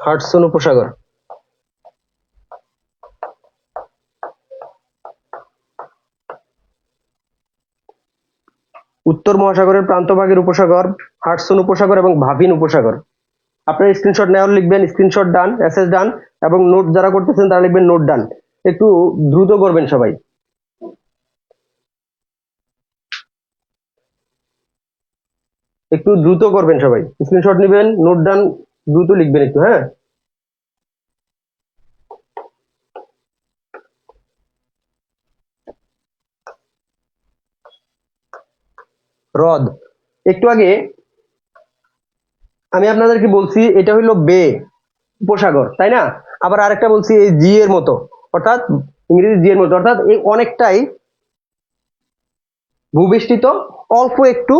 হাডসন উপসাগর। উত্তর মহাসাগরের প্রান্তভাগের উপসাগর, হাডসন উপসাগর এবং ভাভিন উপসাগর। আপনার স্ক্রিনশট নেওয়া হলে লিখবেন স্ক্রিনশট ডান, এসএস ডান, এবং নোট যারা করতেছেন তারা লিখবেন নোট ডান। একটু দ্রুত করবেন সবাই। একটু দ্রুত করবেন সবাই, স্ক্রিনশট নেবেন, নোট ডান, দ্রুত লিখবেন একটু, হ্যাঁ। হ্রদ, একটু আগে আমি আপনাদেরকে বলছি এটা হইলো বে, উপসাগর, তাই না? আবার আরেকটা বলছি এই জি এর মতো, অর্থাৎ ইংরেজি জি এর মতো, অর্থাৎ এই অনেকটাই ভূবেষ্টিত, অল্প একটু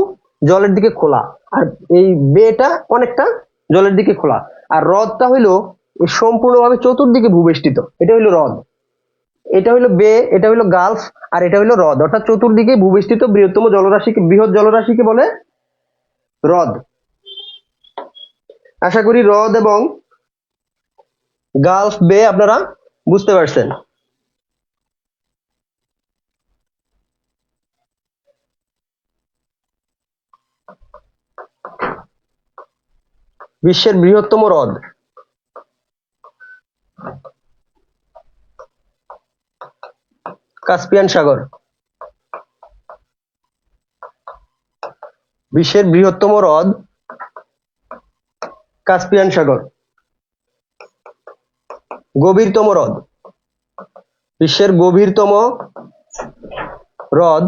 জলের দিকে খোলা। আর এই বেটা অনেকটা জলের দিকে খোলা। আর হ্রদটা হইলো সম্পূর্ণভাবে চতুর্দিকে ভূবেষ্টিত, এটা হইলো হ্রদ। এটা হইলো বে, এটা হইলো গালফ, আর এটা হইলো হ্রদ, অর্থাৎ চতুর্দিকে ভূবেষ্টিত বৃহত্তম জলরাশিকে, বৃহৎ জলরাশিকে বলে হ্রদ। আশা করি হ্রদ এবং গালফ বে আপনারা বুঝতে পারছেন। বিশ্বের বৃহত্তম হ্রদ, কাস্পিয়ান সাগর। বিশ্বের বৃহত্তম হ্রদ কাস্পিয়ান সাগর। গভীরতম হ্রদ, বিশ্বের গভীরতম হ্রদ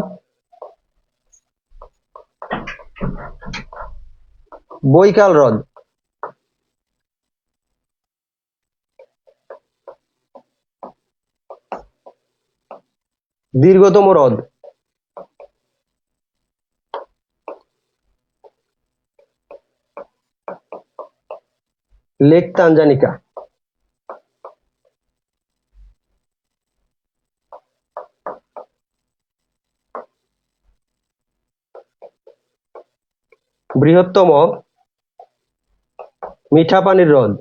বৈকাল হ্রদ। দীর্ঘতম হ্রদ, লেক তানজানিকা। বৃহত্তম মিঠা পানির হ্রদ,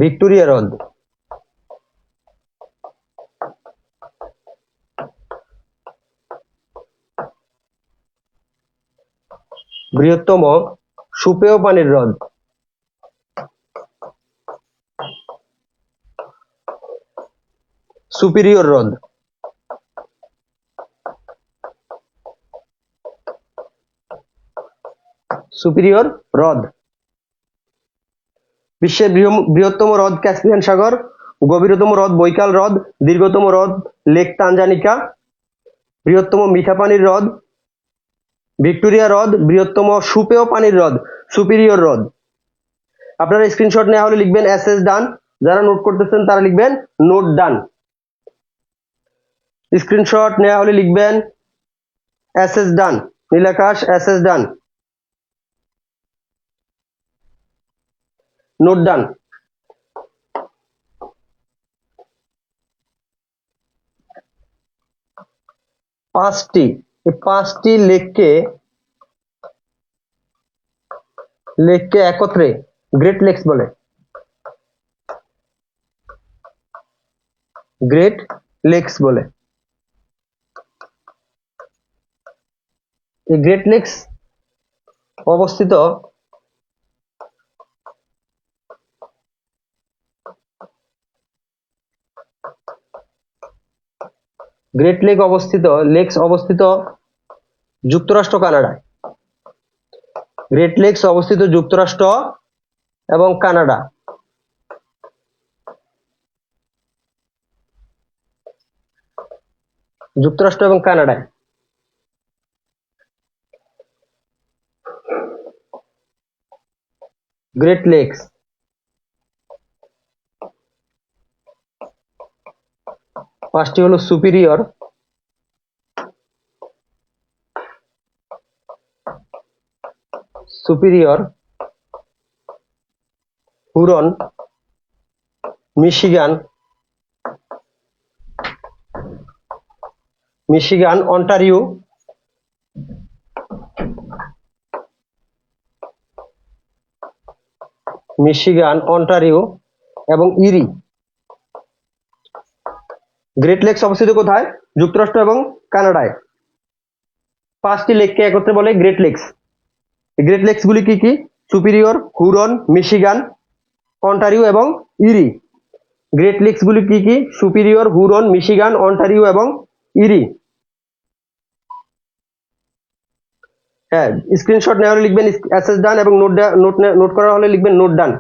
ভিক্টোরিয়া হ্রদ। বৃহত্তম সুপেয় পানির হ্রদ, সুপিরিয়র হ্রদ। সুপিরিয়র হ্রদ। বিশ্বের বৃহত্তম হ্রদ ক্যাস্পিয়ান সাগর, গভীরতম হ্রদ বৈকাল হ্রদ, দীর্ঘতম হ্রদ লেক তানজানিকা, বৃহত্তম মিঠা পানির হ্রদ ভিক্টোরিয়া হ্রদ, বৃহত্তম সুপেয় পানির হ্রদ সুপিরিয়র হ্রদ। আপনারা স্ক্রিনশট নেওয়া হলে লিখবেন এসএস ডান, যারা নোট করতেছেন তারা লিখবেন নোট ডান। স্ক্রিনশট নেওয়া হলে লিখবেন এসএস ডান, নীলাকাশ এসএস ডান, নোট ডান। পাঁচটি লেককে একত্রে গ্রেট লেকস বলে। গ্রেট লেকস বলে। এই গ্রেট লেকস অবস্থিত লেকস অবস্থিত যুক্তরাষ্ট্র, কানাডায়। গ্রেট লেকস অবস্থিত যুক্তরাষ্ট্র এবং কানাডা। যুক্তরাষ্ট্র এবং কানাডায়। গ্রেট লেকস পাঁচটি হলো সুপিরিয়র, হুরন, মিশিগান, অন্টারিও, এবং ইরি। গ্রেট লেকস অবস্থিত কোথায়? যুক্তরাষ্ট্র এবং কানাডায়। 5টি লেককে একত্রে বলে গ্রেট লেকস। গ্রেট লেকস গুলি কি কি? সুপিরিয়র, হুরন, মিশিগান, অন্টারিও এবং ইরি। গ্রেট লেকস গুলি কি কি? সুপিরিয়র, হুরন, মিশিগান, অন্টারিও এবং ইরি। হ্যাঁ, স্ক্রিনশট নেওয়া হলে লিখবেন এসএস ডান এবং নোট করা হলে লিখবেন নোট ডান।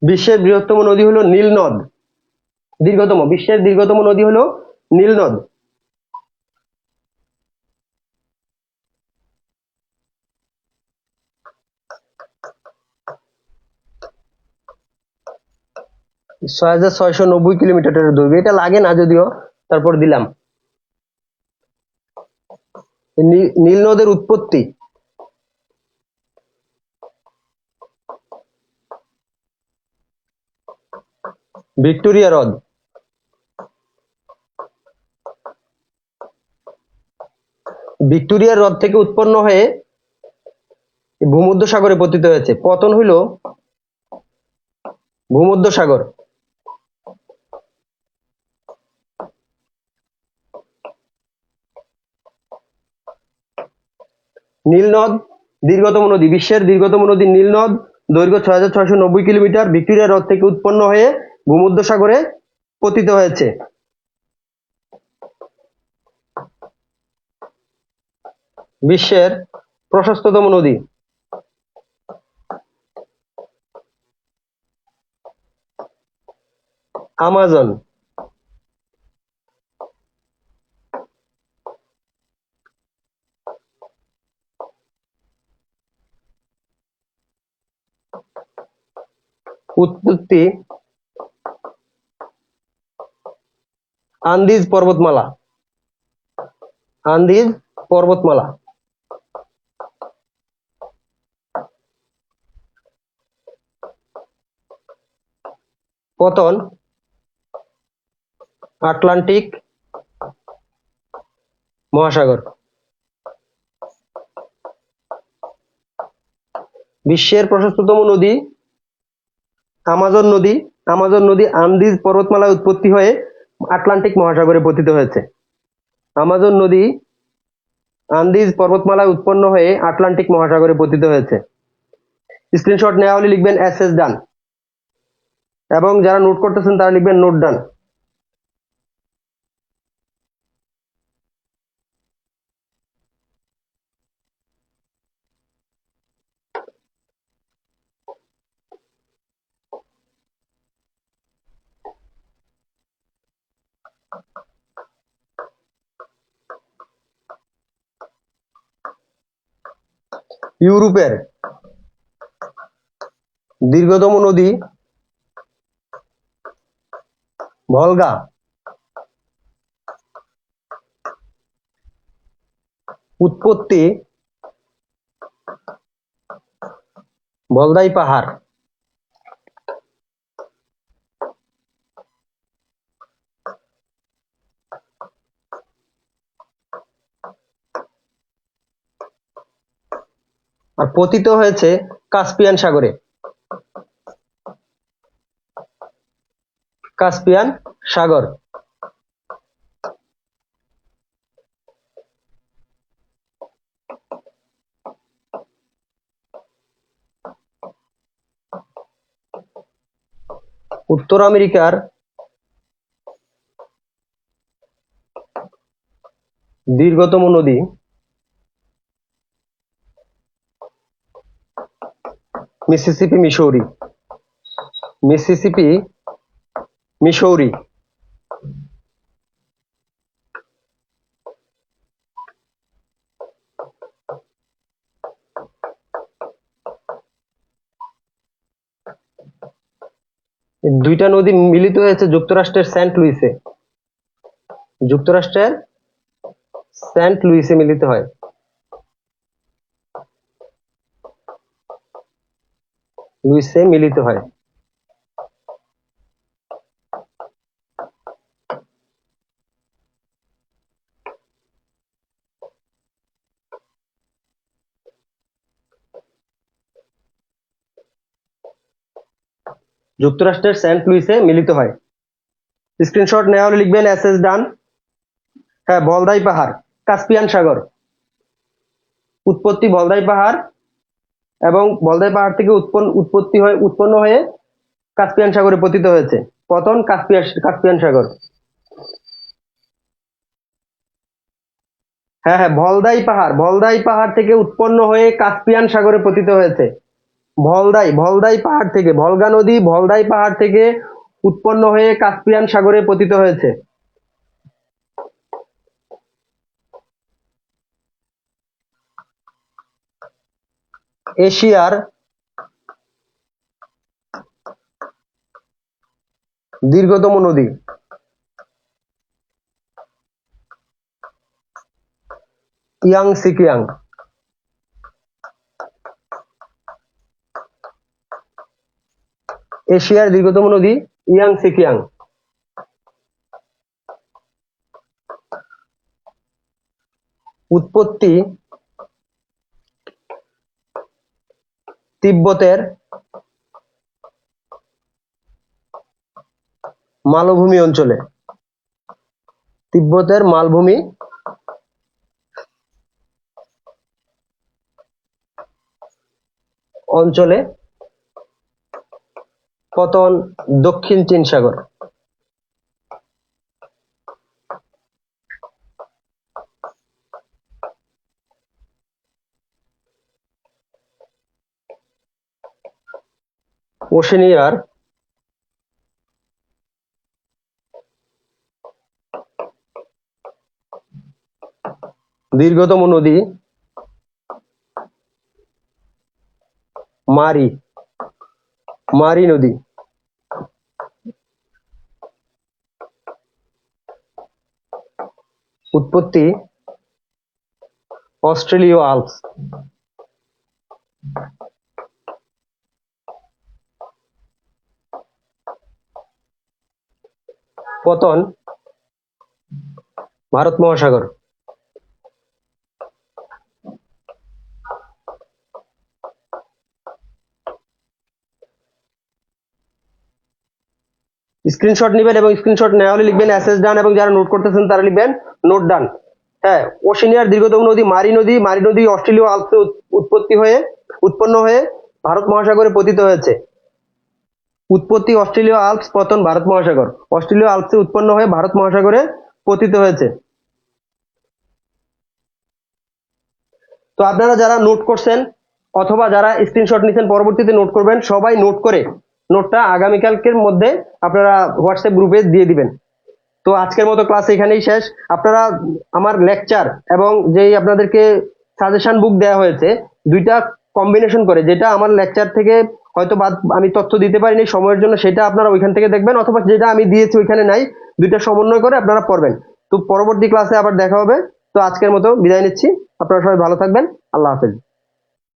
বিশ্বের বৃহত্তম নদী হলো নীল নদ। বিশ্বের দীর্ঘতম নদী হলো নীল নদ। ছয় হাজার 690 কিলোমিটারের দৈর্ঘ্য। এটা লাগে না যদিও, তারপর দিলাম। নীল নদের উৎপত্তি। ভিক্টোরিয়া হ্রদ। ভিক্টোরিয়া হ্রদ থেকে উৎপন্ন হয়ে ভূমধ্যসাগরে পতিত হয়েছে। পতন হইল ভূমধ্যসাগর। নীল নদ দীর্ঘতম নদী। বিশ্বের দীর্ঘতম নদী নীল নদ, দৈর্ঘ্য 6690 কিলোমিটার। ভিক্টোরিয়া হ্রদ থেকে উৎপন্ন হয়ে ভূমধ্যসাগরে পতিত হয়েছে। বিশ্বের প্রশস্ততম নদী। আমাজন। উৎপত্তি আন্দিজ পর্বতমালা। আন্দিজ পর্বতমালা। পতন আটলান্টিক মহাসাগর। বিশ্বের প্রশস্ততম নদী আমাজন নদী। আমাজন নদী আন্দিজ পর্বতমালায় উৎপত্তি হয়ে আটলান্টিক মহাসাগরে পতিত হয়েছে। আমাজন নদী আন্দিজ পর্বতমালায় উৎপন্ন হয়ে আটলান্টিক মহাসাগরে পতিত হয়েছে। স্ক্রিনশট নেওয়া হলে লিখবেন এসএস ডান এবং যারা নোট করতেছেন তারা লিখবেন নোট ডান। ইউরোপের দীর্ঘতম নদী ভলগা। উৎপত্তি বলদাই পাহাড়। আর পতিত হয়েছে কাস্পিয়ান সাগরে। কাস্পিয়ান সাগর। উত্তর আমেরিকার দীর্ঘতম নদী মিসিসিপি মিসৌরি। Mississippi Missouri. দুইটা নদী মিলিত হয়েছে যুক্তরাষ্ট্রের সেন্ট লুইসে। যুক্তরাষ্ট্রের সেন্ট লুইসে মিলিত হয়। লুইসে মিলিত হয়। যুক্তরাষ্ট্রের সেন্ট লুইসে মিলিত হয়। স্ক্রিনশট নেওয়া হলে লিখবেন এসএস ডান। হ্যাঁ, বলদাই পাহাড়, কাস্পিয়ান সাগর। উৎপত্তি বলদাই পাহাড়, এবং বলদাই পাহাড় থেকে উৎপন্ন হয়ে কাস্পিয়ান সাগরে পতিত হয়েছে। পতন কাস্পিয়ান সাগর। হ্যাঁ হ্যাঁ, বলদাই পাহাড় থেকে উৎপন্ন হয়ে কাস্পিয়ান সাগরে পতিত হয়েছে। ভলদাই পাহাড় থেকে, ভলগা নদী ভলদাই পাহাড় থেকে উৎপন্ন হয়ে কাস্পিয়ান সাগরে পতিত হয়েছে। এশিয়ার দীর্ঘতম নদী। ইয়াংসিকিয়াং। এশিয়ার দীর্ঘতম নদী ইয়াংসিকিয়াং। উৎপত্তি তিব্বতের মালভূমি অঞ্চলে। তিব্বতের মালভূমি অঞ্চলে। পতন দক্ষিণ চীন সাগর। ওশেনিয়ার দীর্ঘতম নদী মারি নদী। উৎপত্তি অস্ট্রেলীয় আল্পস। পতন ভারত মহাসাগর। স্ক্রিনশট নেবেন এবং স্ক্রিনশট নেওয়া হলে লিখবেন এসএস ডান, এবং যারা নোট করতেছেন তারা লিখবেন নোট ডান। হ্যাঁ, ওশেনিয়ার দীর্ঘতম নদী মারি নদী অস্ট্রেলীয় আল্পসে উৎপন্ন হয়ে ভারত মহাসাগরে পতিত হয়েছে। উৎপত্তি অস্ট্রেলীয় আল্পস, পতন ভারত মহাসাগর। অস্ট্রেলীয় আল্পসে উৎপন্ন হয়ে ভারত মহাসাগরে পতিত হয়েছে। তো আপনারা যারা নোট করছেন অথবা যারা স্ক্রিনশট নিছেন পরবর্তীতে নোট করবেন, সবাই নোট করে নোটটা আগামীকালকের মধ্যে আপনারা হোয়াটসঅ্যাপ গ্রুপে দিয়ে দিবেন। তো আজকের মতো ক্লাস এখানেই শেষ। আপনারা আমার লেকচার এবং যেই আপনাদেরকে সাজেশন বুক দেওয়া হয়েছে, দুইটা কম্বিনেশন করে, যেটা আমার লেকচার থেকে হয়তো আমি তথ্য দিতে পারিনি সময়ের জন্য, সেটা আপনারা ওইখান থেকে দেখবেন, অথবা যেটা আমি দিয়েছি ওইখানে নাই, দুইটা সমন্বয় করে আপনারা পড়বেন। তো পরবর্তী ক্লাসে আবার দেখা হবে। তো আজকের মতো বিদায় নিচ্ছি। আপনারা সবাই ভালো থাকবেন। আল্লাহ হাফেজ।